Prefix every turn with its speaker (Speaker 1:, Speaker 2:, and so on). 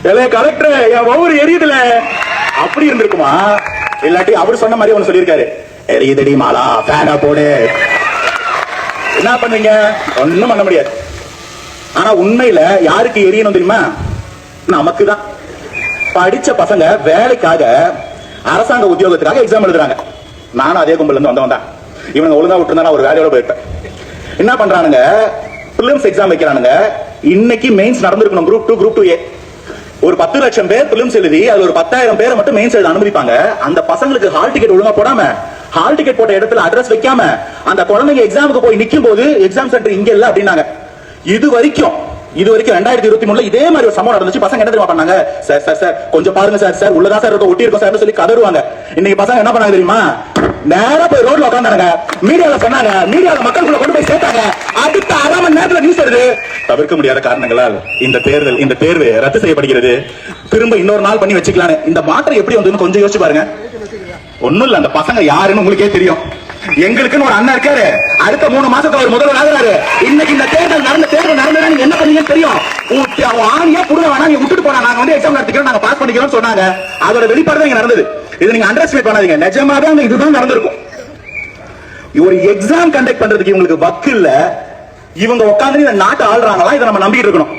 Speaker 1: Collector என் ஒவ்வொரு எரியுதுல அப்படி இருந்திருக்குமா? இல்லாட்டி அவர் சொன்ன மாதிரி ஒண்ணு சொல்லியிருக்காரு, எரியுதடி மாலா ஃபேனா போடு. என்ன பண்ணுவீங்க? ஒண்ணும் பண்ண முடியாது. ஆனா உண்மையில யாருக்கு எரியணும் தெரியுமா? நமக்கு தான். படிச்ச பசங்க வேலைக்காக அரசாங்க உத்தியோகத்துக்காக எக்ஸாம் எழுதுறாங்க. நானும் அதே கும்பல இருந்து வந்தவன் தான். இவங்க ஒழுங்கா விட்டுருந்தா ஒரு வேலையோட போயிருப்பேன். என்ன பண்றானுங்க? பிலிம்ஸ் எக்ஸாம் வைக்கிறானுங்க. இன்னைக்கு மெயின்ஸ் நடந்திருக்கணும், குரூப் 2 குரூப் 2A. ஒரு 10 லட்சம் பேர் பிலிம்ஸ் எழுதி அதுல ஒரு 10,000 பேரை மட்டும் மெயின்ஸ் எழுத அனுமதிப்பாங்க. அந்த பசங்களுக்கு ஹால் டிக்கெட் ஒழுங்கா போடாம, ஹால் டிக்கெட் போட்ட இடத்துல அட்ரஸ் வைக்காம அந்த குழந்தைங்க எக்ஸாமுக்கு போய் நிக்கும் போது எக்ஸாம் சென்டர் இங்க இல்ல அப்படின்னாங்க. இது வரைக்கும் 2023 இதே மாதிரி ஒரு சம்பவம் நடந்துச்சு. பசங்க என்ன தெரியுமா பண்ணாங்க? சார் சார் சார் கொஞ்சம் பாருங்க சார், சார் உள்ளதா சார் இருக்க ஒட்டி இருக்கும் சார் சொல்லி கதறுவாங்க. இன்னைக்கு பசங்க என்ன பண்ணாங்க தெரியுமா? நேரா போய் ரோட்ல உட்கார்ந்தாங்க, மீடியால சொன்னாங்க, மீடியால மக்களுக்குள்ள கொண்டு போய் சேர்த்தாங்க. அடுத்த அரை மணி நேரத்துல நியூஸ் வருது. தவிர்க்க முடியாத காரணங்களால் இந்த தேர்வு ரத்து செய்யப்படுகிறது, திரும்ப இன்னொரு நாள் பண்ணி வச்சுக்கலாம். இந்த மாற்றம் எப்படி வந்ததுன்னு கொஞ்சம் யோசிச்சு பாருங்க. ஒண்ணும் இல்ல, அந்த பசங்க யாருன்னு உங்களுக்கே தெரியும். எங்களுக்குன்னு ஒரு அண்ணன் இருக்காரு, அடுத்த 3 மாசத்துல ஒரு முதல்வர் ஆகுறாரு. இன்னைக்கு இந்த தேர்தல் நடந்தது நீங்க என்ன பண்ணீங்கன்னு தெரியும். அவன் ஆணியா புடுங்க வேணா, நீங்க விட்டுட்டு போனா நாங்க வந்து எக்ஸாம் நடத்திக்கிறோம், நாங்க பாஸ் பண்ணிக்கிறோம் சொன்னாங்க. அதோட வெளிப்பாடு தான் இங்க நடந்தது. இது நீங்க அண்டர்ஸ்டிமேட் பண்ணாதீங்க, நிஜமாவே இதுதான் நடந்திருக்கும். ஒரு எக்ஸாம் கண்டக்ட் பண்றதுக்கு இவங்களுக்கு வக்கு இல்ல. இவங்க உட்கார்ந்து இந்த நாட்டை ஆள்றாங்களா? இதை நம்ம நம்பிட்டு இருக்கணும்.